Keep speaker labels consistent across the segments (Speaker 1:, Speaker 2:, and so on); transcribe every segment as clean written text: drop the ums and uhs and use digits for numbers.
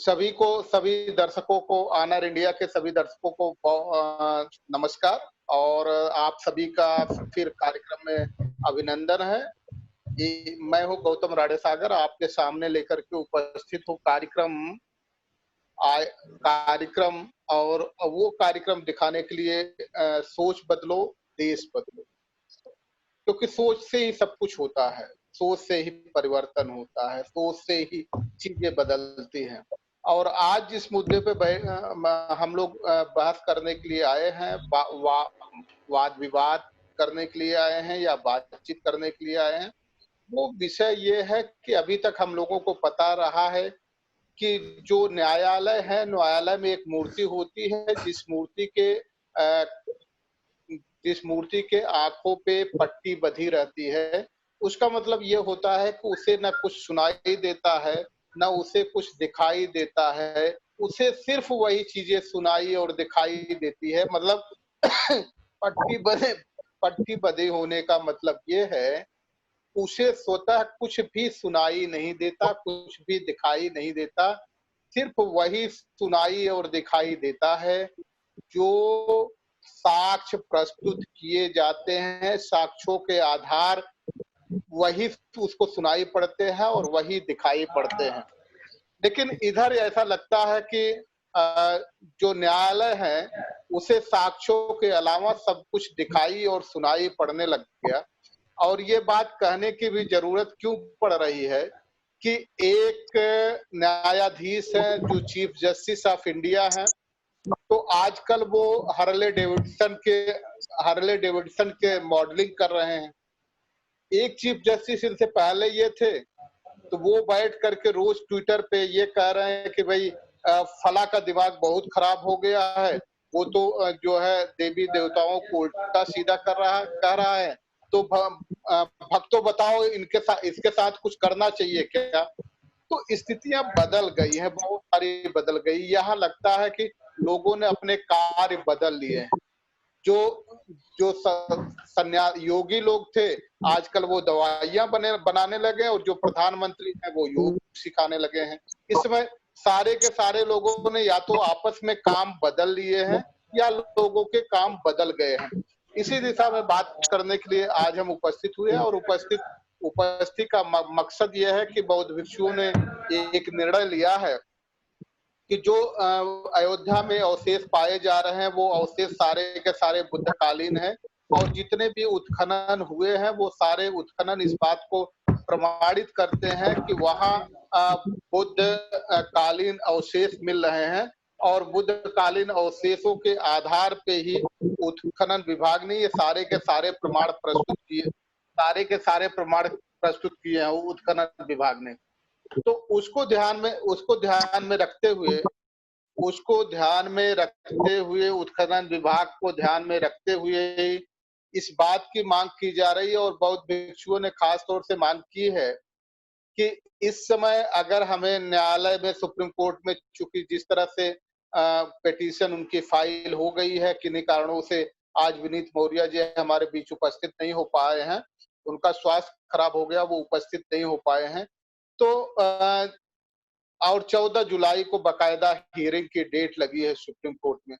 Speaker 1: सभी दर्शकों को, ऑनर इंडिया के सभी दर्शकों को नमस्कार। और आप सभी का फिर कार्यक्रम में अभिनंदन है। मैं हूँ गौतम राडेसागर, आपके सामने लेकर के उपस्थित हूँ कार्यक्रम। और वो कार्यक्रम दिखाने के लिए सोच बदलो देश बदलो, क्योंकि सोच से ही सब कुछ होता है, सोच से ही परिवर्तन होता है, सोच से ही चीजें बदलती हैं। और आज जिस मुद्दे पे हम लोग बहस करने के लिए आए हैं, वाद विवाद करने के लिए आए हैं या बातचीत करने के लिए आए हैं, वो विषय ये है कि अभी तक हम लोगों को पता रहा है कि जो न्यायालय है, न्यायालय में एक मूर्ति होती है, जिस मूर्ति के आंखों पे पट्टी बंधी रहती है। उसका मतलब ये होता है कि उसे न कुछ सुनाई देता है, न उसे कुछ दिखाई देता है, उसे सिर्फ वही चीजें सुनाई और दिखाई देती है। मतलब पट्टी बंधे पट्टी बंधे होने का मतलब ये है, उसे स्वतः कुछ भी सुनाई नहीं देता, कुछ भी दिखाई नहीं देता, सिर्फ वही सुनाई और दिखाई देता है जो साक्ष्य प्रस्तुत किए जाते हैं। साक्ष्यों के आधार वही उसको सुनाई पड़ते हैं और वही दिखाई पड़ते हैं। लेकिन इधर ऐसा लगता है कि जो न्यायालय है उसे साक्ष्यों के अलावा सब कुछ दिखाई और सुनाई पड़ने लग गया। और ये बात कहने की भी जरूरत क्यों पड़ रही है कि एक न्यायाधीश है जो चीफ जस्टिस ऑफ इंडिया है, तो आजकल वो हार्ले डेविडसन के मॉडलिंग कर रहे हैं। एक चीफ जस्टिस इनसे पहले ये थे, तो वो बैठ करके रोज ट्विटर पे ये कह रहे हैं कि भाई फला का दिमाग बहुत खराब हो गया है, वो तो जो है देवी देवताओं को उल्टा सीधा कह रहा है, तो भक्तों बताओ इसके साथ कुछ करना चाहिए क्या। तो स्थितियां बदल गई हैं, बहुत सारी बदल गई। यहाँ लगता है कि लोगों ने अपने कार्य बदल लिए हैं। जो जो योगी लोग थे, आजकल वो दवाइयां बनाने लगे, और जो प्रधानमंत्री हैं वो योग सिखाने लगे हैं। इस समय सारे के सारे लोगों ने या तो आपस में काम बदल लिए हैं या लोगों के काम बदल गए हैं। इसी दिशा में बात करने के लिए आज हम उपस्थित हुए हैं। और उपस्थिति का मकसद यह है कि बौद्ध भिक्षुओं ने एक निर्णय लिया है कि जो अयोध्या में अवशेष पाए जा रहे हैं, वो अवशेष सारे के सारे बुद्धकालीन हैं। और जितने भी उत्खनन हुए हैं वो सारे उत्खनन इस बात को प्रमाणित करते हैं कि वहाँ बुद्ध कालीन अवशेष मिल रहे हैं। और बुद्ध कालीन अवशेषों के आधार पे ही उत्खनन विभाग ने ये सारे के सारे प्रमाण प्रस्तुत किए हैं उत्खनन विभाग ने। तो उसको ध्यान में रखते हुए उत्खनन विभाग को ध्यान में रखते हुए इस बात की मांग की जा रही है, और बौद्ध भिक्षुओं ने खास तौर से मांग की है कि इस समय अगर हमें न्यायालय में, सुप्रीम कोर्ट में, चूंकि जिस तरह से पिटीशन उनकी फाइल हो गई है, किन्हीं कारणों से आज विनीत मौर्य जी हमारे बीच उपस्थित नहीं हो पाए हैं, उनका स्वास्थ्य खराब हो गया, वो उपस्थित नहीं हो पाए हैं। तो और 14 जुलाई को बकायदा हियरिंग की डेट लगी है सुप्रीम कोर्ट में।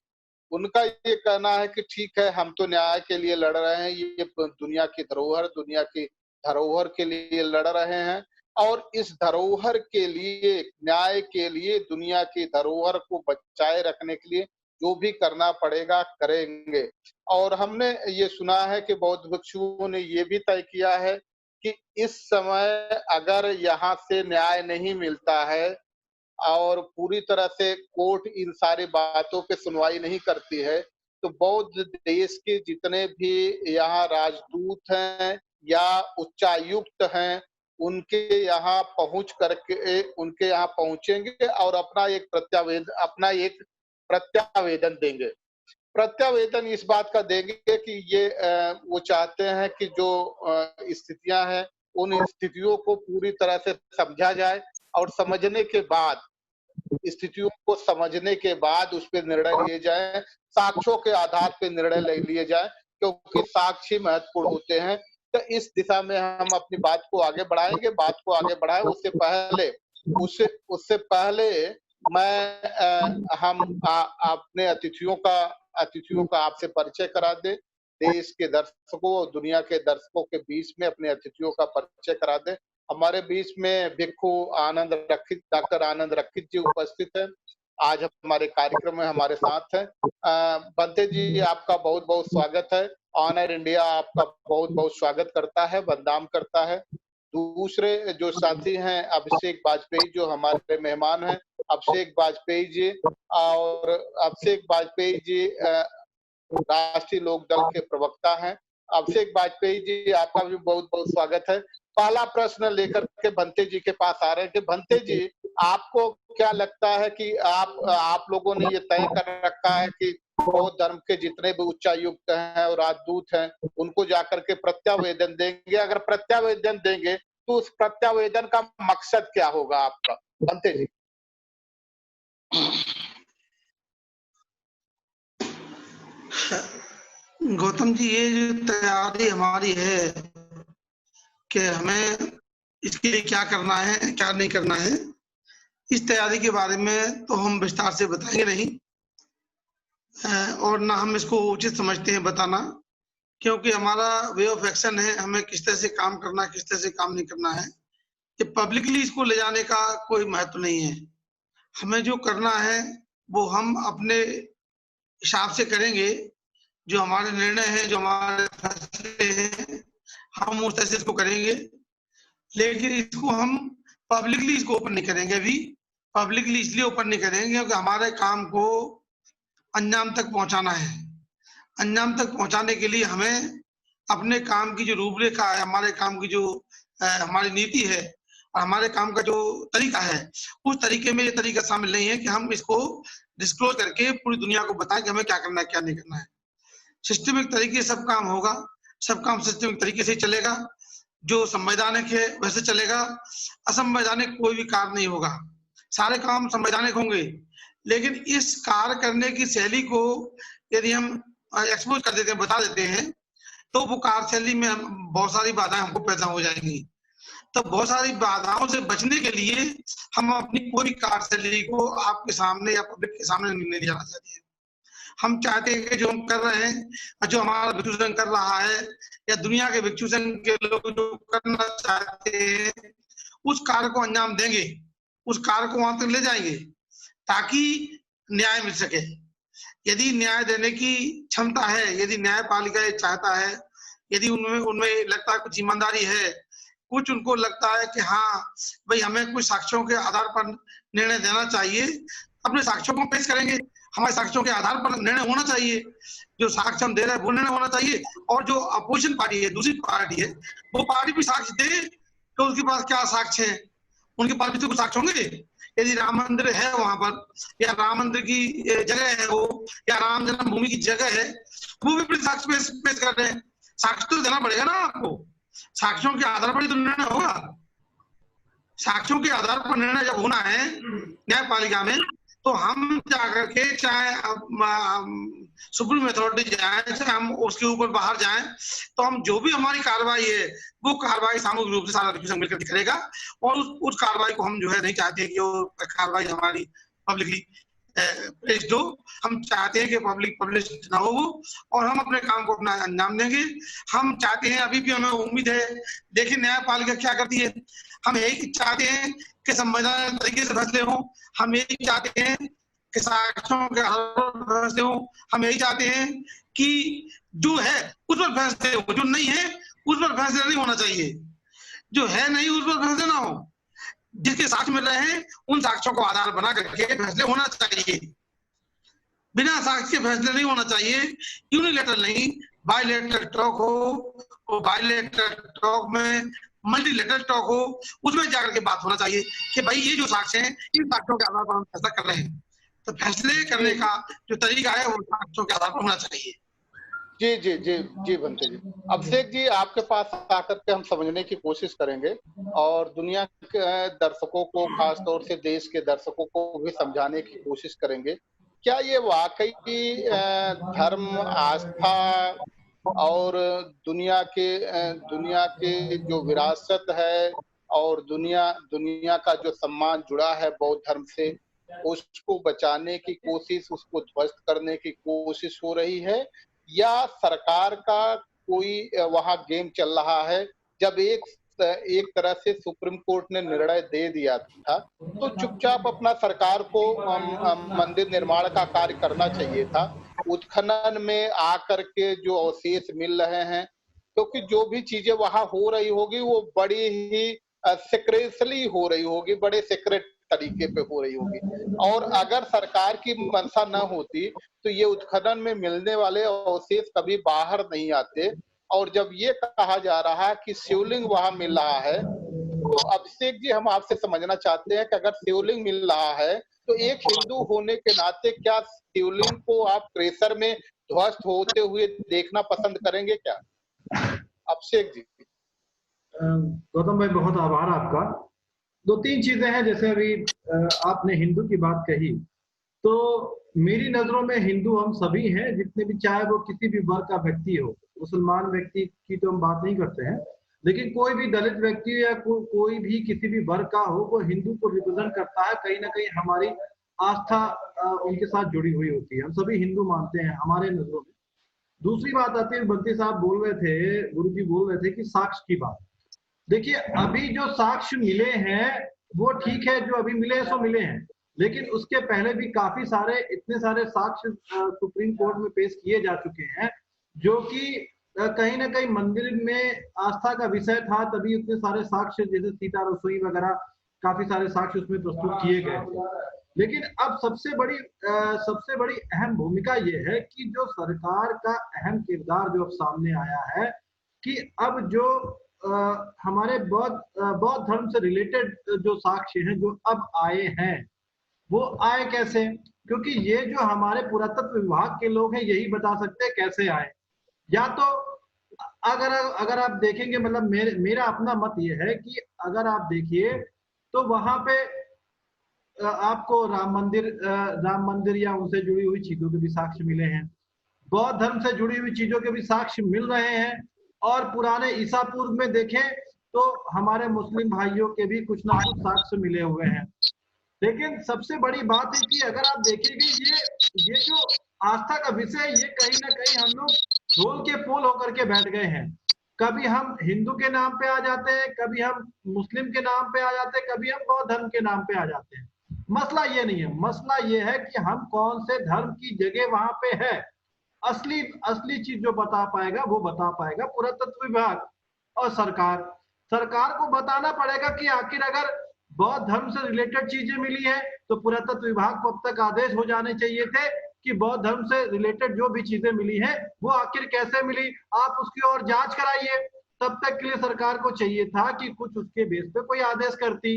Speaker 1: उनका ये कहना है कि ठीक है, हम तो न्याय के लिए लड़ रहे हैं, ये दुनिया की धरोहर के लिए लड़ रहे हैं, और इस धरोहर के लिए, न्याय के लिए, दुनिया की धरोहर को बचाए रखने के लिए जो भी करना पड़ेगा करेंगे। और हमने ये सुना है कि बौद्ध भिक्षुओं ने ये भी तय किया है कि इस समय अगर यहाँ से न्याय नहीं मिलता है और पूरी तरह से कोर्ट इन सारी बातों पे सुनवाई नहीं करती है, तो बौद्ध देश के जितने भी यहाँ राजदूत हैं या उच्चायुक्त हैं, उनके यहाँ पहुंचेंगे और अपना एक प्रत्यावेदन देंगे। प्रत्यावेदन इस बात का देंगे कि ये वो चाहते हैं कि जो स्थितियां हैं, उन स्थितियों को पूरी तरह से समझा जाए, और स्थितियों को समझने के बाद उस पर निर्णय लिए जाए, साक्ष्यों के आधार पर निर्णय लिए जाए, क्योंकि साक्ष्य महत्वपूर्ण होते हैं। तो इस दिशा में हम अपनी बात को आगे बढ़ाएंगे। उससे पहले हम अपने अतिथियों का आपसे परिचय करा दें। देश के दर्शकों और दुनिया के दर्शकों के बीच में अपने अतिथियों का परिचय करा दें। हमारे बीच में भिक्खु आनंद रक्षित, डॉक्टर आनंद रक्षित जी उपस्थित हैं। आज हमारे कार्यक्रम में हमारे साथ हैं। बंते जी, आपका बहुत-बहुत स्वागत है। ऑनर इंडिया आपका बहुत-बहुत स्वागत करता है, वंदना करता है। दूसरे जो साथी हैं, अभिषेक वाजपेयी जो हमारे मेहमान हैं। अभिषेक वाजपेयी जी और अभिषेक वाजपेयी जी राष्ट्रीय लोक दल के प्रवक्ता हैं। अभिषेक वाजपेयी जी, आपका भी बहुत-बहुत स्वागत है। पहला प्रश्न लेकर के भंते जी के पास आ रहे हैं कि भंते जी, आपको क्या लगता है कि आप लोगों ने ये तय कर रखा है कि बौद्ध धर्म के जितने भी उच्चायुक्त हैं और राजदूत हैं, उनको जाकर के प्रत्यावेदन देंगे? अगर प्रत्यावेदन देंगे, तो उस प्रत्यावेदन का मकसद क्या होगा आपका? भंते जी।
Speaker 2: गौतम जी, ये जो तैयारी हमारी है कि हमें इसके लिए क्या करना है, क्या नहीं करना है, इस तैयारी के बारे में तो हम विस्तार से बताएंगे नहीं, और ना हम इसको उचित समझते हैं बताना, क्योंकि हमारा वे ऑफ एक्शन है, हमें किस तरह से काम करना है, किस तरह से काम नहीं करना है। कि पब्लिकली इसको ले जाने का कोई महत्व नहीं है। हमें जो करना है वो हम अपने हिसाब से करेंगे। जो हमारे निर्णय हैं, जो हमारे फैसले हैं, हम उस तरह से इसको करेंगे, लेकिन इसको हम पब्लिकली इसको ओपन नहीं करेंगे। अभी पब्लिकली इसलिए ओपन नहीं करेंगे क्योंकि हमारे काम को अंजाम तक पहुंचाना है। अंजाम तक पहुंचाने के लिए हमें अपने काम की जो रूपरेखा है, हमारे काम की जो हमारी नीति है और हमारे काम का जो तरीका है, उस तरीके में ये तरीका शामिल नहीं है कि हम इसको डिस्क्लोज करके पूरी दुनिया को बताएं कि हमें क्या करना है, क्या नहीं करना है। सिस्टमिक तरीके से सब काम होगा, सब काम सिस्टमिक तरीके से चलेगा। जो संवैधानिक है वैसे चलेगा, असंवैधानिक कोई भी कार्य नहीं होगा। सारे काम संवैधानिक होंगे, लेकिन इस कार्य करने की शैली को यदि हम एक्सपोज कर देते हैं, बता देते हैं, तो वो कार्यशैली में बहुत सारी बाधाएं हमको पैदा हो जाएंगी। तो बहुत सारी बाधाओं से बचने के लिए हम अपनी पूरी कार्यशैली को आपके सामने या पब्लिक के सामने नहीं जाना चाहते हैं। हम चाहते हैं कि जो हम कर रहे हैं, जो हमारा भिक्षु संघ कर रहा है या दुनिया के भिक्षु संघ के लोग जो करना चाहते हैं, उस कार्य को अंजाम देंगे, उस कार्य को वहां तक ले जाएंगे ताकि न्याय मिल सके। यदि न्याय देने की क्षमता है, यदि न्यायपालिका ये चाहता है, यदि उनमें लगता है कुछ ईमानदारी है, कुछ उनको लगता है कि हाँ भाई हमें कुछ साक्ष्यों के आधार पर निर्णय देना चाहिए, अपने साक्ष्यों को पेश करेंगे। हमारे साक्ष्यों के आधार पर निर्णय होना चाहिए। जो साक्ष्य हम दे रहे हैं वो निर्णय होना चाहिए, और जो अपोजिशन पार्टी है, दूसरी पार्टी है, वो पार्टी भी साक्ष्य दे तो उसके पास क्या साक्ष्य है, उनके पास भी तो कुछ साक्ष्य होंगे। यदि राम मंदिर है वहां पर, या राम मंदिर की जगह है वो, या राम जन्मभूमि की जगह है, वो भी अपने साक्ष्य पेश कर रहे हैं। साक्ष्य तो देना पड़ेगा ना आपको, साक्ष्यों के आधार पर ही तो निर्णय होगा। साक्ष्यों के आधार पर निर्णय जब होना है न्यायपालिका में, तो हम जाकर के चाहे सुप्रीम अथॉरिटी जाए, चाहे हम उसके ऊपर बाहर जाएं, तो हम जो भी हमारी कार्रवाई है वो कार्रवाई सामूहिक रूप से सारा भिक्षु मिलकर करेगा। और उस कार्रवाई को हम जो है नहीं चाहते कि वो कार्रवाई हमारी पब्लिकली पेश हो। हम चाहते हैं कि पब्लिक पब्लिश ना हो वो, और हम अपने काम को अपना अंजाम देंगे। हम चाहते हैं, अभी भी हमें उम्मीद है, देखिए न्यायपालिका क्या करती है। हम यही चाहते हैं कि संवैधानिक तरीके से फैसले हों, हम यही चाहते हैं कि साक्ष्यों के आधार पर फैसले हों, हम यही चाहते हैं कि जो है उस पर फैसले हो, जो नहीं है उस पर फैसला नहीं होना चाहिए। जो है नहीं उस पर फैसले ना हो, जिसके साक्ष्य मिल रहे हैं उन साक्ष्यों को आधार बना करके फैसले होना चाहिए। बिना साक्ष्य के फैसले नहीं होना चाहिए। यूनिलेटरल नहीं, बायलेटरल टॉक हो, और बायलेटरल टॉक में मल्टीलेटरल टॉक हो, उसमें जाकर के बात होना चाहिए कि भाई ये जो साक्ष्य हैं, इन साक्ष्यों के आधार पर हम फैसला कर रहे हैं। तो फैसले करने का जो तरीका है वो साक्ष्यों के आधार पर होना चाहिए।
Speaker 1: जी जी जी जी भंते जी। अभिषेक जी, आपके पास आकर के हम समझने की कोशिश करेंगे और दुनिया के दर्शकों को, खासतौर से देश के दर्शकों को भी समझाने की कोशिश करेंगे। क्या ये वाकई धर्म, आस्था और दुनिया के जो विरासत है और दुनिया का जो सम्मान जुड़ा है बौद्ध धर्म से, उसको बचाने की कोशिश, उसको ध्वस्त करने की कोशिश हो रही है, या सरकार का कोई वहां गेम चल रहा है? जब एक तरह से सुप्रीम कोर्ट ने निर्णय दे दिया था, तो चुपचाप अपना सरकार को मंदिर निर्माण का कार्य करना चाहिए था। उत्खनन में आकर के जो अवशेष मिल रहे हैं, क्योंकि जो भी चीजें वहां हो रही होगी वो बड़ी ही सीक्रेटली हो रही होगी, बड़े सीक्रेट तरीके पे हो रही होगी। और अगर सरकार की मंशा न होती तो ये उत्खनन में मिलने वाले अवशेष कभी बाहर नहीं आते। और जब ये कहा जा रहा है कि शिवलिंग वहां मिल रहा है, तो अभिषेक जी हम आपसे समझना चाहते हैं कि अगर शिवलिंग मिल रहा है तो एक हिंदू होने के नाते क्या शिवलिंग को आप क्रेशर में ध्वस्त होते हुए देखना पसंद करेंगे क्या? अभिषेक जी।
Speaker 3: गौतम भाई बहुत आभार आपका। दो तीन चीजें हैं, जैसे अभी आपने हिंदू की बात कही, तो मेरी नजरों में हिंदू हम सभी हैं, जितने भी, चाहे वो किसी भी वर्ग का व्यक्ति हो। मुसलमान व्यक्ति की तो हम बात नहीं करते हैं, लेकिन कोई भी दलित व्यक्ति या कोई भी किसी भी वर्ग का हो, वो हिंदू को रिप्रेजेंट करता है। कहीं ना कहीं हमारी आस्था उनके साथ जुड़ी हुई होती है, हम सभी हिंदू मानते हैं हमारे नजरों में। दूसरी बात आती है, बंटी साहब बोल रहे थे, गुरु जी बोल रहे थे कि साक्ष्य की बात। देखिए, अभी जो साक्ष्य मिले हैं वो ठीक है, जो अभी मिले हैं सो मिले हैं, लेकिन उसके पहले भी काफी सारे, इतने सारे साक्ष्य सुप्रीम कोर्ट में पेश किए जा चुके हैं, जो कि कहीं ना कहीं मंदिर में आस्था का विषय था, तभी उतने सारे साक्ष्य, जैसे सीता रसोई वगैरह, काफी सारे साक्ष्य उसमें प्रस्तुत किए गए थे। लेकिन अब सबसे बड़ी अहम भूमिका ये है कि जो सरकार का अहम किरदार जो अब सामने आया है, कि अब जो हमारे बौद्ध धर्म से रिलेटेड जो साक्ष्य हैं जो अब आए हैं, वो आए कैसे? क्योंकि ये जो हमारे पुरातत्व विभाग के लोग हैं यही बता सकते हैं कैसे आए। या तो अगर आप देखेंगे, मतलब मेरा अपना मत ये है कि अगर आप देखिए तो वहां पे आपको राम मंदिर या उनसे जुड़ी हुई चीजों के भी साक्ष्य मिले हैं, बौद्ध धर्म से जुड़ी हुई चीजों के भी साक्ष्य मिल रहे हैं, और पुराने ईसा पूर्व में देखें तो हमारे मुस्लिम भाइयों के भी कुछ ना कुछ साक्ष्य मिले हुए हैं। लेकिन सबसे बड़ी बात है कि अगर आप देखेंगे ये जो आस्था का विषय, ये कहीं ना कहीं हम लोग ढोल के पोल होकर के बैठ गए हैं। कभी हम हिंदू के नाम पे आ जाते हैं, कभी हम मुस्लिम के नाम पे आ जाते हैं, कभी हम बौद्ध धर्म के नाम पे आ जाते हैं। मसला ये नहीं है, मसला ये है कि हम कौन से धर्म की जगह वहां पे है। असली चीज जो बता पाएगा वो बता पाएगा पुरातत्व विभाग और सरकार को बताना पड़ेगा कि आखिर अगर बौद्ध धर्म से रिलेटेड चीजें मिली है तो पुरातत्व विभाग को अब तक आदेश हो जाने चाहिए थे कि बौद्ध धर्म से रिलेटेड जो भी चीजें मिली हैं वो आखिर कैसे मिली, आप उसकी और जांच कराइए। तब तक के लिए सरकार को चाहिए था कि कुछ उसके बेस पे कोई आदेश करती।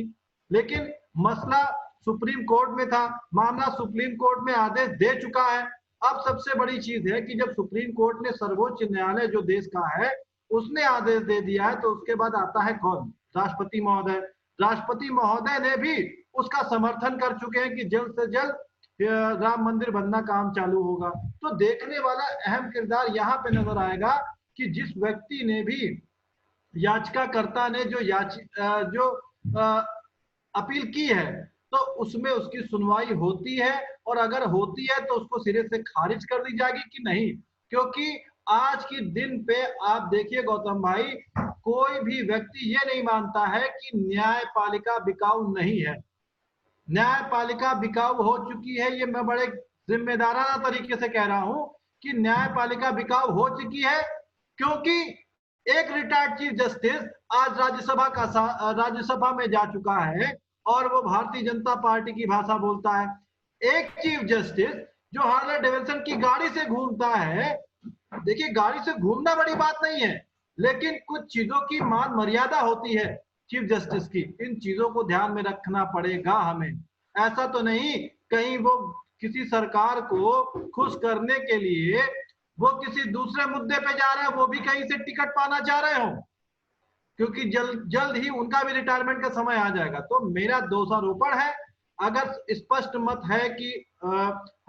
Speaker 3: लेकिन मसला सुप्रीम कोर्ट में था, मामला सुप्रीम कोर्ट में आदेश दे चुका है। अब सबसे बड़ी चीज है कि जब सुप्रीम कोर्ट ने, सर्वोच्च न्यायालय जो देश का है, उसने आदेश दे दिया है, तो उसके बाद आता है कौन? राष्ट्रपति महोदय। राष्ट्रपति महोदय ने भी उसका समर्थन कर चुके हैं कि जल्द से जल्द राम मंदिर बनना काम चालू होगा। तो देखने वाला अहम किरदार यहाँ पे नजर आएगा कि जिस व्यक्ति ने भी, याचिकाकर्ता ने जो अपील की है, तो उसमें उसकी सुनवाई होती है, और अगर होती है तो उसको सिरे से खारिज कर दी जाएगी कि नहीं। क्योंकि आज के दिन पे आप देखिए गौतम भाई, कोई भी व्यक्ति ये नहीं मानता है कि न्यायपालिका बिकाऊ नहीं है। न्यायपालिका बिकाऊ हो चुकी है, ये मैं बड़े जिम्मेदाराना तरीके से कह रहा हूं कि न्यायपालिका बिकाऊ हो चुकी है, क्योंकि एक रिटायर्ड चीफ जस्टिस आज राज्यसभा में जा चुका है और वो भारतीय जनता पार्टी की भाषा बोलता है। एक चीफ जस्टिस जो हार्ले डेविडसन की गाड़ी से घूमता है, देखिए गाड़ी से घूमना बड़ी बात नहीं है, लेकिन कुछ चीजों की मान मर्यादा होती है चीफ जस्टिस की। इन चीजों को ध्यान में रखना पड़ेगा हमें। ऐसा तो नहीं कहीं वो किसी सरकार को खुश करने के लिए वो किसी दूसरे मुद्दे पे जा रहे हैं, वो भी कहीं से टिकट पाना चाह रहे हो, क्योंकि जल्द ही उनका भी रिटायरमेंट का समय आ जाएगा। तो मेरा दोषारोपण है, अगर स्पष्ट मत है कि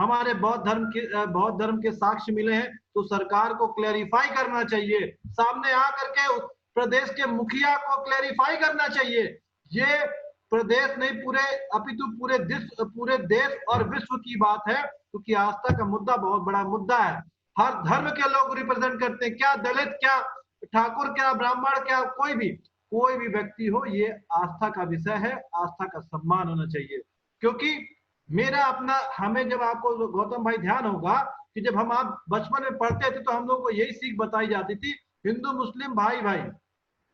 Speaker 3: हमारे बौद्ध धर्म के साक्ष्य मिले हैं, तो सरकार को क्लैरिफाई करना चाहिए, सामने आकर के प्रदेश के मुखिया को क्लैरिफाई करना चाहिए। ये प्रदेश नहीं पूरे अपितु पूरे देश और विश्व की बात है, क्योंकि आस्था का मुद्दा बहुत बड़ा मुद्दा है। हर धर्म के लोग रिप्रेजेंट करते हैं, क्या दलित, क्या ठाकुर, क्या ब्राह्मण, क्या कोई भी व्यक्ति हो, ये आस्था का विषय है, आस्था का सम्मान होना चाहिए। क्योंकि मेरा अपना, हमें जब आपको गौतम भाई ध्यान होगा कि जब हम आप बचपन में पढ़ते थे तो हम लोग को यही सीख बताई जाती थी, हिंदू मुस्लिम भाई भाई,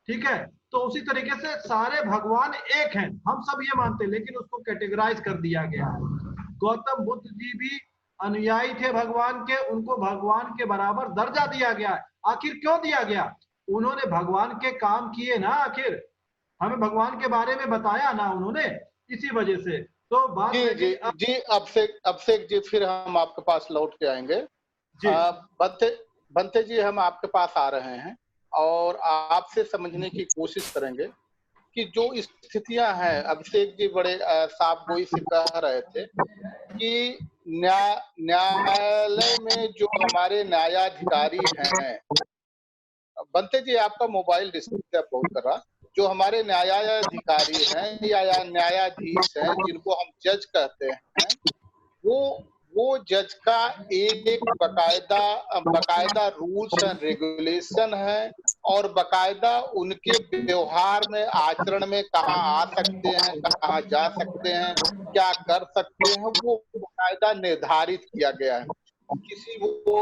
Speaker 3: ठीक है। तो उसी तरीके से सारे भगवान एक हैं, हम सब ये मानते हैं, लेकिन उसको कैटेगराइज कर दिया गया है। गौतम बुद्ध जी भी अनुयायी थे भगवान के, उनको भगवान के बराबर दर्जा दिया गया है। आखिर क्यों दिया गया? उन्होंने भगवान के काम किए ना, आखिर हमें भगवान के बारे में बताया ना उन्होंने, इसी वजह से। तो बात
Speaker 1: जी जी जी, अभिषेक जी फिर हम आपके पास लौट के आएंगे। बनते जी, हम आपके पास आ रहे हैं और आपसे समझने की कोशिश करेंगे कि जो स्थितियां हैं, अभिषेक जी बड़े साफ गोई से कह रहे थे कि न्यायालय में जो हमारे न्यायाधिकारी हैं, बनते जी आपका मोबाइल डिस्टर्ब बहुत कर रहा, जो हमारे न्यायाधिकारी हैं या न्यायाधीश हैं, जिनको हम जज कहते हैं, वो जज का एक बकायदा रूल्स एंड रेगुलेशन है और बकायदा उनके व्यवहार में, आचरण में कहाँ आ सकते हैं, कहाँ जा सकते हैं, क्या कर सकते हैं, वो बकायदा निर्धारित किया गया है। किसी वो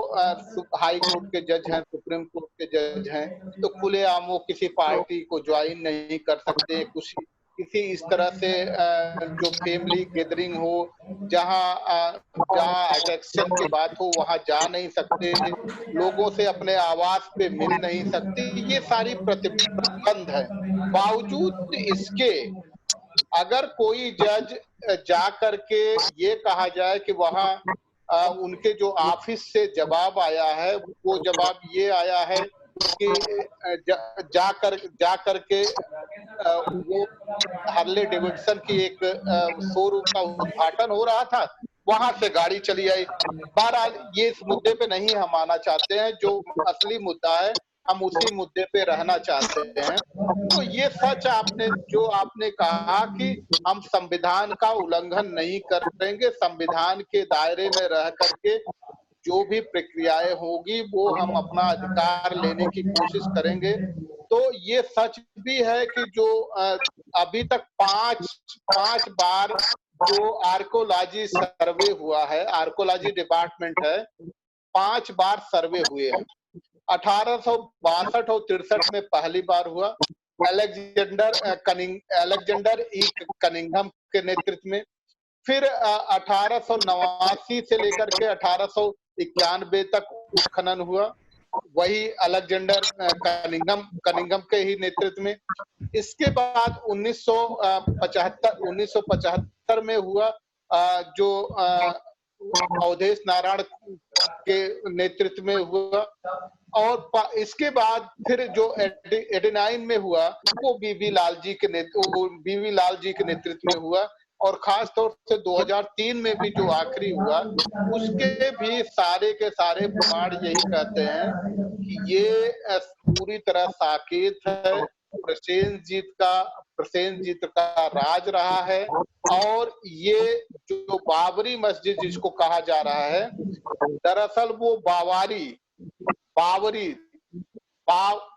Speaker 1: हाई कोर्ट के जज हैं, सुप्रीम कोर्ट के जज हैं, तो खुलेआम वो किसी पार्टी को ज्वाइन नहीं कर सकते, किसी इस तरह से जो फैमिली गैदरिंग हो, जहां अट्रैक्शन की बात हो, वहां जा नहीं सकते, लोगों से अपने आवास पे मिल नहीं सकते, ये सारी प्रतिबंध है। बावजूद इसके अगर कोई जज जा करके ये कहा जाए कि वहां उनके जो ऑफिस से जवाब आया है, वो जवाब ये आया है कि जा करके वो हार्ले डेविडसन की एक शोरूम का उद्घाटन हो रहा था, वहां से गाड़ी चली आई। बहरहाल ये इस मुद्दे पे नहीं हम आना चाहते हैं, जो असली मुद्दा है हम उसी मुद्दे पे रहना चाहते हैं। तो ये सच आपने कहा कि हम संविधान का उल्लंघन नहीं करेंगे, संविधान के दायरे में रह करके जो भी प्रक्रियाएं होगी वो हम अपना अधिकार लेने की कोशिश करेंगे। तो ये सच भी है कि जो अभी तक पांच बार जो आर्कोलॉजी सर्वे हुआ है, आर्कोलॉजी डिपार्टमेंट है, 5 बार सर्वे हुए हैं। 1862 और 63 में पहली बार हुआ, अलेक्जेंडर ई कनिंघम के नेतृत्व में। फिर 1889 से लेकर के 1891 तक उत्खनन हुआ, वही अलेक्जेंडर कनिंघम के ही नेतृत्व में। इसके बाद 1975 में हुआ, जो अवधेश नारायण के नेतृत्व में हुआ, और इसके बाद फिर जो 89 में हुआ वो बीवी लाल जी के नेतृत्व में हुआ, और खास तौर से 2003 में भी जो आखिरी हुआ, उसके भी सारे के सारे प्रमाण यही कहते हैं कि ये पूरी तरह साकेत है, प्रसेनजीत का राज रहा है। और ये जो बाबरी मस्जिद जिसको कहा जा रहा है, दरअसल वो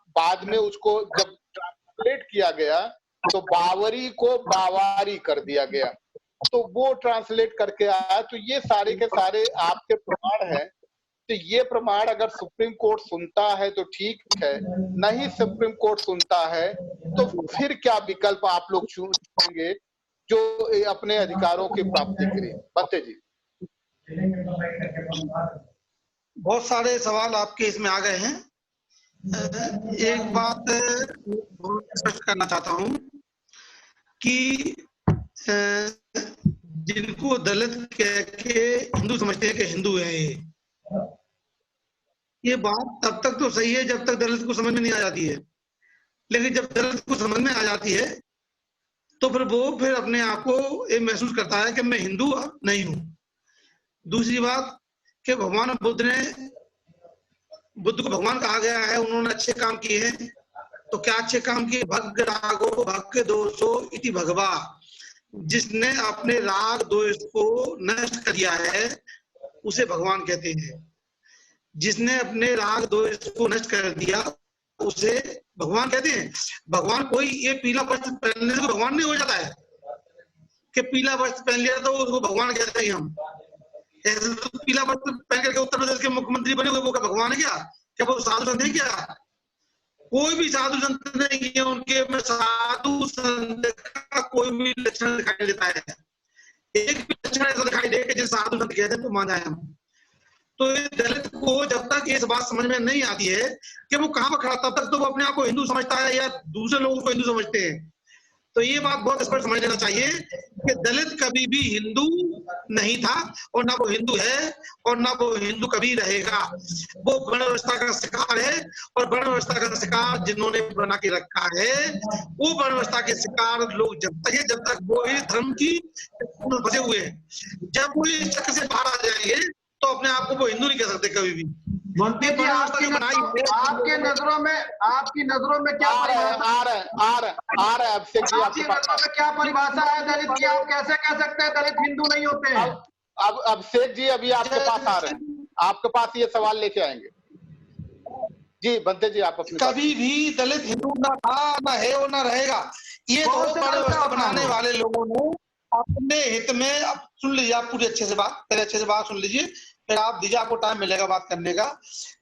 Speaker 1: बाद में उसको जब ट्रांसलेट किया गया तो बावरी को बावारी कर दिया गया, तो वो ट्रांसलेट करके आया। तो ये सारे के सारे आपके प्रमाण हैं। तो ये प्रमाण अगर सुप्रीम कोर्ट सुनता है तो ठीक है, नहीं सुप्रीम कोर्ट सुनता है तो फिर क्या विकल्प आप लोग चुनेंगे जो अपने अधिकारों की प्राप्ति के लिए? बनते जी,
Speaker 2: बहुत सारे सवाल आपके इसमें आ गए हैं। एक बात स्पष्ट करना चाहता हूं कि जिनको दलित कह के हिंदू समझते हैं कि हिंदू है, ये बात तब तक तो सही है जब तक दलित को समझ में नहीं आ जाती है, लेकिन जब दलित को समझ में आ जाती है तो फिर वो अपने आप को ये महसूस करता है कि मैं हिंदू नहीं हूं। दूसरी बात कि भगवान बुद्ध को भगवान कहा गया है, उन्होंने अच्छे काम किए हैं, तो क्या अच्छे काम किए? भग्ग रागो भग्ग दोषो इति भगवा, जिसने अपने राग द्वेष को नष्ट कर दिया है उसे भगवान कहते हैं। जिसने अपने राग द्वेष को नष्ट कर दिया उसे भगवान कहते हैं। भगवान कोई ये पीला वस्त्र पहनने से भगवान नहीं हो जाता है कि पीला वस्त्र पहन लिया तो उसको भगवान कहते हैं हम। ऐसे तो पीला वस्त्र पहन करके उत्तर प्रदेश के मुख्यमंत्री बने हुए वो क्या भगवान है क्या वो साधु संत है क्या? कोई भी साधु संत नहीं है उनके में साधु संत का कोई भी लक्षण दिखाई देता है। एक भी लक्षण ऐसा दिखाई दे कि जिसे साधु संत कहते हैं तो मान जाए हम। तो ये दलित को जब तक ये बात समझ में नहीं आती है कि वो कहाँ पर खड़ा, तब तक तो वो अपने आप को हिंदू समझता है या दूसरे लोगों को हिंदू समझते हैं। तो ये बात बहुत स्पष्ट समझ लेना चाहिए कि दलित कभी भी हिंदू नहीं था और ना वो हिंदू है और ना वो हिंदू कभी रहेगा। वो वर्ण व्यवस्था का शिकार है और वर्ण व्यवस्था का शिकार जिन्होंने बना के रखा है वो वर्ण व्यवस्था के शिकार लोग जब तक है जब तक वो इस धर्म की फंसे हुए हैं। जब वो इस चक्र से बाहर आ जाएंगे तो अपने आप को वो हिंदू नहीं कह सकते कभी भी।
Speaker 3: बनते जी आपकी नजरों में क्या
Speaker 1: आ रहे अभिषेक जी आपके पास
Speaker 3: क्या परिभाषा है दलित की? आप कैसे कह सकते हैं दलित हिंदू नहीं होते हैं?
Speaker 1: अब अभिषेक जी अभी आपके पास आ रहे हैं, आपके पास ये सवाल लेके आएंगे। जी बनते जी आप अपनी
Speaker 2: कभी भी दलित हिंदू ना था ना है और ना रहेगा। ये तो व्यवस्था बनाने वाले लोगों ने अपने हित में। अब सुन लीजिए आप पूरी अच्छे से बात सुन लीजिए, फिर आप दीजिए, आपको टाइम मिलेगा बात करने का।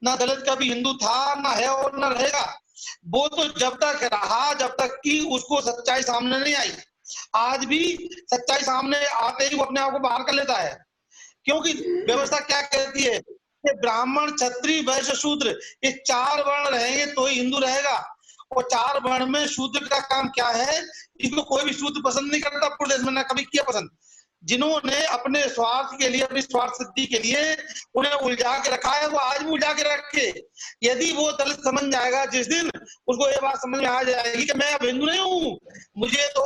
Speaker 2: ना दलित कभी हिंदू था ना है और ना रहेगा। वो तो जब तक रहा जब तक कि उसको सच्चाई सामने नहीं आई। आज भी सच्चाई सामने आते ही वो अपने आप को बाहर कर लेता है, क्योंकि व्यवस्था क्या कहती है कि ब्राह्मण क्षत्रिय वैश्य शूद्र ये 4 वर्ण रहेंगे तो ही हिंदू रहेगा। और 4 वर्ण में शूद्र का काम क्या है? इसको कोई भी शूद्र पसंद नहीं करता, पूरे देश में ना कभी किया पसंद। जिन्होंने अपने स्वार्थ के लिए अपनी स्वार्थ सिद्धि के लिए उन्हें उलझा के रखा है वो आज भी उलझा के रखे। यदि वो दलित समझ जाएगा जिस दिन उसको ये बात समझ में आ जाएगी कि मैं अब हिंदू नहीं हूँ, मुझे तो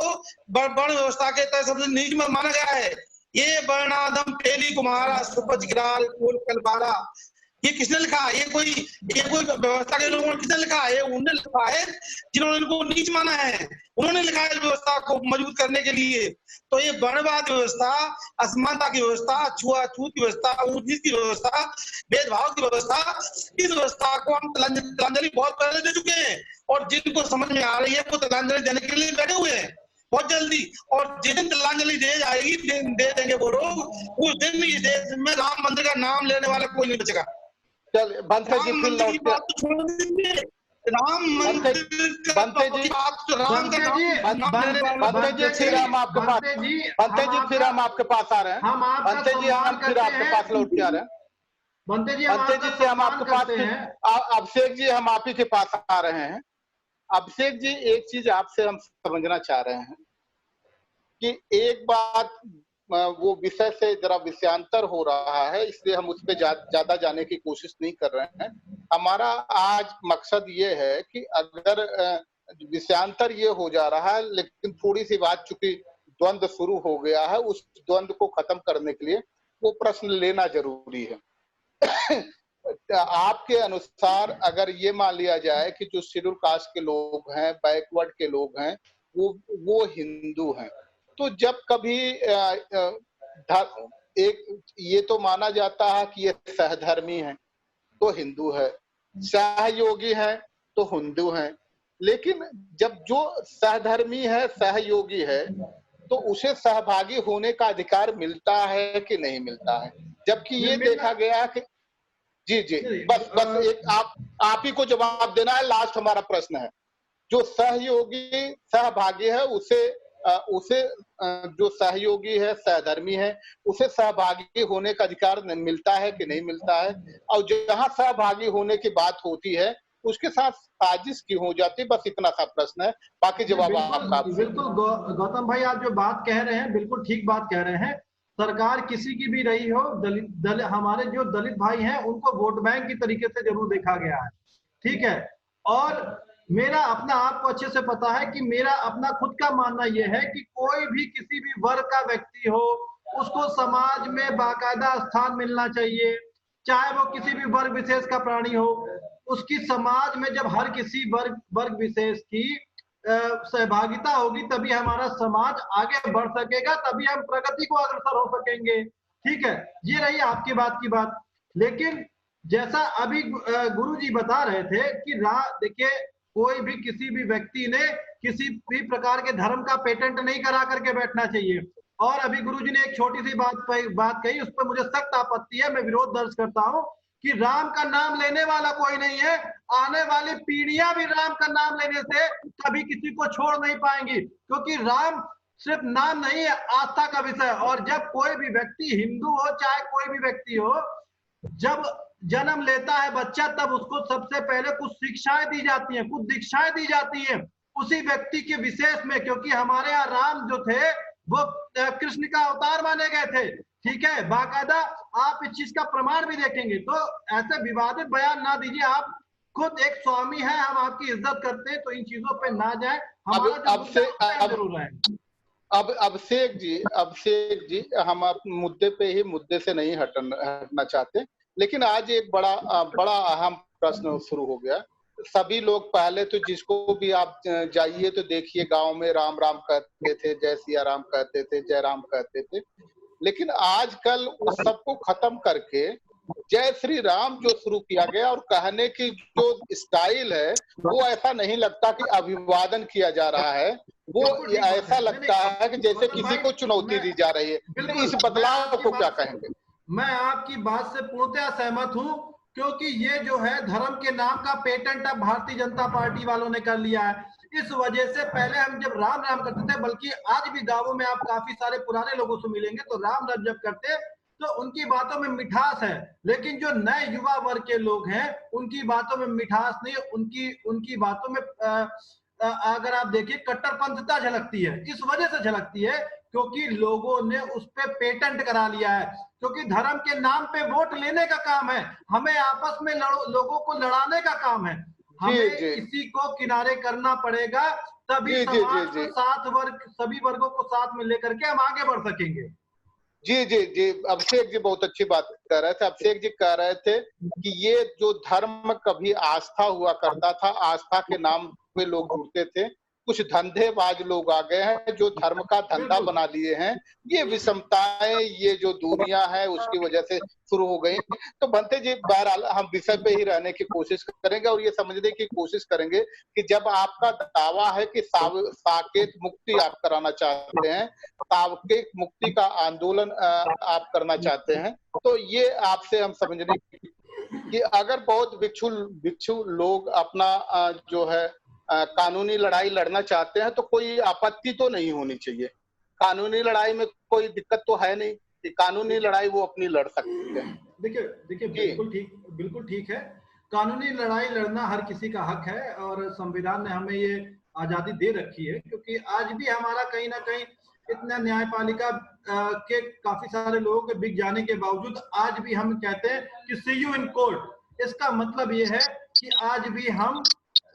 Speaker 2: वर्ण व्यवस्था के तहत सबसे नीच में माना गया है। ये वर्णाधम पेली कुम्हारा सुपच गिराल कोल कलबारा, ये किसने लिखा? ये कोई व्यवस्था के लोगों ने किसने लिखा है? उन्होंने लिखा है जिन्होंने इनको नीच माना है, उन्होंने लिखा है व्यवस्था को मजबूत करने के लिए। तो ये वर्णवाद व्यवस्था, असमानता की व्यवस्था, छुआछूत की व्यवस्था, ऊंच नीच की व्यवस्था, भेदभाव की व्यवस्था, इस व्यवस्था को हम तिलांजलि बहुत पहले दे चुके हैं और जिनको समझ में आ रही है वो तिलांजलि देने के लिए बैठे हुए हैं बहुत जल्दी। और जिस दिन तिलांजलि दे जाएगी दे देंगे वो लोग, उस दिन इस देश में राम मंदिर का नाम लेने वाला कोई नहीं बचेगा।
Speaker 1: बनते जी फिर लौट
Speaker 2: राम मंदिर
Speaker 1: बनते जी फिर हम आपके पास फिर हम आपके पास आ रहे हैं। बनते जी हम फिर आपके पास लौट के आ रहे हैं।
Speaker 3: बनते जी
Speaker 1: से हम आपके पास अभिषेक जी हम आप ही के पास आ रहे हैं। अभिषेक जी एक चीज आपसे हम समझना चाह रहे हैं कि एक बात वो विषय से जरा विषयांतर हो रहा है, इसलिए हम उस पर ज्यादा जाने की कोशिश नहीं कर रहे हैं। हमारा आज मकसद ये है कि अगर विषयांतर ये हो जा रहा है, लेकिन थोड़ी सी बात चूंकि द्वंद्व शुरू हो गया है, उस द्वंद्व को खत्म करने के लिए वो प्रश्न लेना जरूरी है। आपके अनुसार अगर ये मान लिया जाए कि जो शेड्यूल कास्ट के लोग हैं, बैकवर्ड के लोग हैं, वो हिंदू हैं, तो जब कभी एक ये तो माना जाता है कि ये सहधर्मी है तो हिंदू है, सहयोगी है तो हिंदू है। लेकिन जब जो सहधर्मी है, सहयोगी है, तो उसे सहभागी होने का अधिकार मिलता है कि नहीं मिलता है? जबकि ये देखा गया कि जी बस एक आप ही को जवाब देना है। लास्ट हमारा प्रश्न है, जो सहयोगी सहभागी है उसे जो सहयोगी है, सहधर्मी है, उसे सहभागी होने का अधिकार मिलता है कि नहीं मिलता है? और जहां सहभागी होने की बात होती है उसके साथ साजिश क्यों हो जाती है? बस इतना सा प्रश्न है, बाकी जवाब आपका।
Speaker 3: बिल्कुल गौतम भाई आप जो बात कह रहे हैं बिल्कुल ठीक बात कह रहे हैं। सरकार किसी की भी रही हो, हमारे जो दलित भाई हैं उनको वोट बैंक की तरीके से जरूर देखा गया है, ठीक है। और मेरा अपना आपको अच्छे से पता है कि मेरा अपना खुद का मानना यह है कि कोई भी किसी भी वर्ग का व्यक्ति हो उसको समाज में बाकायदा स्थान मिलना चाहिए, चाहे वो किसी भी वर्ग विशेष का प्राणी हो। उसकी समाज में जब हर किसी वर्ग विशेष की सहभागिता होगी तभी हमारा समाज आगे बढ़ सकेगा, तभी हम प्रगति को अग्रसर हो सकेंगे। ठीक है, ये रही आपकी बात की बात। लेकिन जैसा अभी गुरुजी बता रहे थे कि देखिए कोई भी किसी भी व्यक्ति ने किसी भी प्रकार के धर्म का पेटेंट नहीं करा करके बैठना चाहिए। और अभी गुरुजी ने एक छोटी सी बात कही, उस पर मुझे सख्त आपत्ति है, मैं विरोध दर्ज करता हूं कि राम का नाम लेने वाला कोई नहीं है, आने वाली पीढ़ियां भी राम का नाम लेने से कभी किसी को छोड़ नहीं पाएंगी, क्योंकि राम सिर्फ नाम नहीं है, आस्था का विषय। और जब कोई भी व्यक्ति, हिंदू हो चाहे कोई भी व्यक्ति हो, जब जन्म लेता है बच्चा तब उसको सबसे पहले कुछ शिक्षाएं दी जाती हैं, कुछ दीक्षाएं दी जाती हैं उसी व्यक्ति के विशेष में, क्योंकि हमारे यहाँ राम जो थे वो कृष्ण का अवतार माने गए थे। ठीक है, बाकायदा आप इस चीज का प्रमाण भी देखेंगे। तो ऐसे विवादित बयान ना दीजिए, आप खुद एक स्वामी हैं, हम आपकी इज्जत करते हैं, तो इन चीजों पे ना जाए।
Speaker 1: अभिषेक जी हम आप मुद्दे पे ही मुद्दे से नहीं हटना चाहते, लेकिन आज एक बड़ा अहम प्रश्न शुरू हो गया। सभी लोग पहले तो जिसको भी आप जाइए तो देखिए गांव में राम राम कहते थे, जय सिया राम कहते थे, जय राम कहते थे। लेकिन आजकल उस सबको खत्म करके जय श्री राम जो शुरू किया गया, और कहने की जो स्टाइल है वो ऐसा नहीं लगता कि अभिवादन किया जा रहा है, वो ऐसा लगता है कि जैसे किसी को चुनौती दी जा रही है। तो इस बदलाव को क्या कहेंगे?
Speaker 3: मैं आपकी बात से पूर्णतः सहमत हूं, क्योंकि ये जो है धर्म के नाम का पेटेंट अब भारतीय जनता पार्टी वालों ने कर लिया है। इस वजह से पहले हम जब राम राम करते थे, बल्कि आज भी गांवों में आप काफी सारे पुराने लोगों से मिलेंगे तो राम राम जब करते तो उनकी बातों में मिठास है, लेकिन जो नए युवा वर्ग के लोग हैं उनकी बातों में मिठास नहीं, उनकी बातों में अगर आप देखिए कट्टरपंथता झलकती है। इस वजह से झलकती है क्योंकि लोगों ने उस पे पेटेंट करा लिया है, क्योंकि धर्म के नाम पे वोट लेने का काम है, हमें आपस में लोगों को लड़ाने का काम है। हमें किसी को किनारे करना पड़ेगा, तभी समाज को सभी वर्गों को साथ में लेकर के हम आगे बढ़ सकेंगे।
Speaker 1: जी जी जी, अभिषेक जी बहुत अच्छी बात कर रहे थे। अभिषेक जी कह रहे थे कि ये जो धर्म कभी आस्था हुआ करता था, आस्था के नाम पे लोग जुड़ते थे, कुछ धंधेबाज लोग आ गए हैं जो धर्म का धंधा बना लिए हैं। ये विषमताएं, ये जो दुनिया है उसकी वजह से शुरू हो गई। तो बनते जी बहरहाल हम विषय पे ही रहने की कोशिश करेंगे और ये समझने की कोशिश करेंगे कि जब आपका दावा है कि साकेत मुक्ति आप कराना चाहते हैं, साकेत मुक्ति का आंदोलन आप करना चाहते हैं, तो ये आपसे हम समझने कि अगर बहुत भिक्षु लोग अपना जो है कानूनी लड़ाई लड़ना चाहते हैं तो कोई आपत्ति तो नहीं होनी चाहिए। कानूनी लड़ाई में कोई दिक्कत तो है नहीं, कि कानूनी लड़ाई वो अपनी लड़ सकते हैं।
Speaker 3: देखिए बिल्कुल ठीक है, कानूनी लड़ाई लड़ना हर किसी का हक है और संविधान ने हमें ये आजादी दे रखी है, क्योंकि आज भी हमारा कहीं ना कहीं इतना न्यायपालिका के काफी सारे लोगों के बिक जाने के बावजूद आज भी हम कहते हैं कि सी यू इन कोर्ट। इसका मतलब ये है कि आज भी हम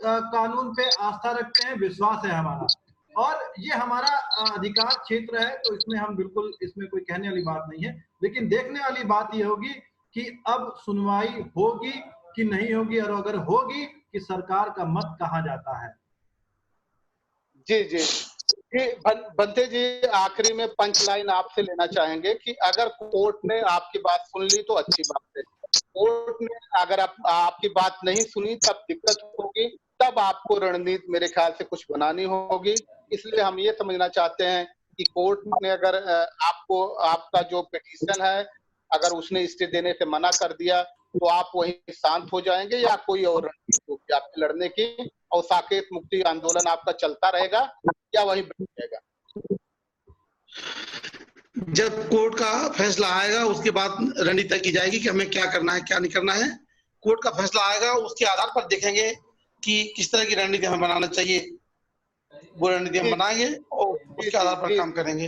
Speaker 3: कानून पे आस्था रखते हैं, विश्वास है हमारा, और ये हमारा अधिकार क्षेत्र है, तो इसमें हम बिल्कुल, इसमें कोई कहने वाली बात नहीं है। लेकिन देखने वाली बात ये होगी कि अब सुनवाई होगी कि नहीं होगी, और अगर होगी कि सरकार का मत कहाँ जाता है।
Speaker 1: जी जी जी, बंते जी आखिरी में पंच लाइन आपसे लेना चाहेंगे कि अगर कोर्ट ने आपकी बात सुन ली तो अच्छी बात है, कोर्ट ने अगर आपकी बात नहीं सुनी तब दिक्कत होगी, तब आपको रणनीति मेरे ख्याल से कुछ बनानी होगी। इसलिए हम ये समझना चाहते हैं कि कोर्ट ने अगर आपको, आपका जो पिटीशन है अगर उसने स्टे देने से मना कर दिया तो आप वहीं शांत हो जाएंगे या कोई और रणनीति होगी आपकी लड़ने की, और साकेत मुक्ति आंदोलन आपका चलता रहेगा या वहीं बैठ जाएगा?
Speaker 2: जब कोर्ट का फैसला आएगा उसके बाद रणनीति तय की जाएगी कि हमें क्या करना है क्या नहीं करना है। कोर्ट का फैसला आएगा, उसके आधार पर देखेंगे कि किस तरह की रणनीति हमें बनाना चाहिए, वो रणनीति हम बनाएंगे और उसके आधार पर काम करेंगे।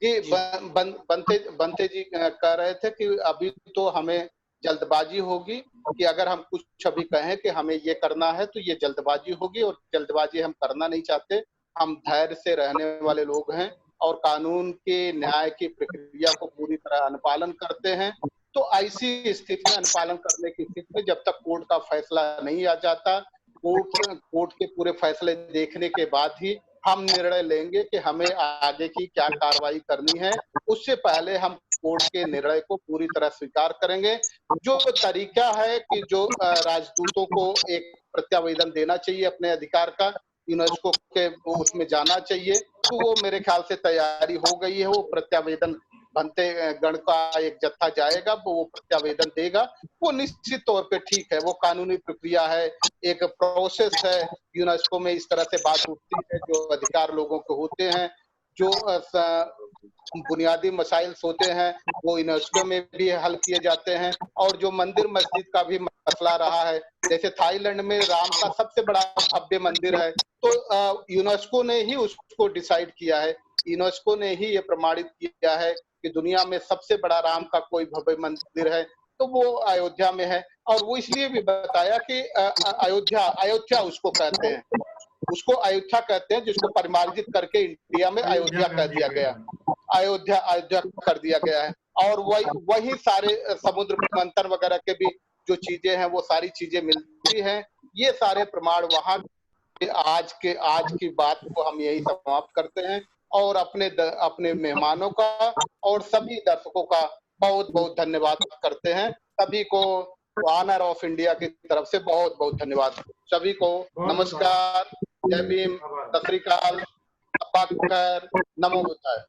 Speaker 1: जी बनते जी कह रहे थे कि अभी तो हमें जल्दबाजी होगी, कि अगर हम कुछ अभी कहें कि हमें ये करना है तो ये जल्दबाजी होगी, और जल्दबाजी हम करना नहीं चाहते। हम धैर्य से रहने वाले लोग हैं और कानून के न्याय की प्रक्रिया को पूरी तरह अनुपालन करते हैं। तो ऐसी स्थिति में, अनुपालन करने की स्थिति में, जब तक कोर्ट का फैसला नहीं आ जाता, कोर्ट के पूरे फैसले देखने के बाद ही हम निर्णय लेंगे कि हमें आगे की क्या कार्रवाई करनी है। उससे पहले हम कोर्ट के निर्णय को पूरी तरह स्वीकार करेंगे। जो तरीका है कि जो राजदूतों को एक प्रत्यावेदन देना चाहिए अपने अधिकार का, यूनेस्को के उसमें जाना चाहिए, तो वो मेरे ख्याल से तैयारी हो गई है। वो प्रत्यावेदन बनते गण का एक जत्था जाएगा, वो प्रत्यावेदन देगा। वो निश्चित तौर पे ठीक है, वो कानूनी प्रक्रिया है, एक प्रोसेस है। यूनेस्को में इस तरह से बात उठती है, जो अधिकार लोगों के होते हैं, जो बुनियादी मसाइल होते हैं, वो यूनेस्को में भी हल किए जाते हैं। और जो मंदिर मस्जिद का भी मसला रहा है, जैसे थाईलैंड में राम का सबसे बड़ा भव्य मंदिर है, तो यूनेस्को ने ही उसको डिसाइड किया है, यूनेस्को ने ही ये प्रमाणित किया है कि दुनिया में सबसे बड़ा राम का कोई भव्य मंदिर है, तो वो अयोध्या में है। और वो इसलिए भी बताया कि अयोध्या उसको कहते हैं, उसको अयोध्या कहते हैं, जिसको परिमार्जित करके इंडिया में अयोध्या कह दिया गया, अयोध्या कर दिया गया है। और वही सारे समुद्र मंथन वगैरह के भी जो चीजें हैं, वो सारी चीजें मिलती हैं। ये सारे प्रमाण वहां आज की बात को हम यही समाप्त करते हैं और अपने मेहमानों का और सभी दर्शकों का बहुत बहुत धन्यवाद करते हैं। सभी को ऑनर ऑफ इंडिया की तरफ से बहुत बहुत धन्यवाद। सभी को नमस्कार, जय भीम, सत श्री अकाल, नमो बुद्धाय।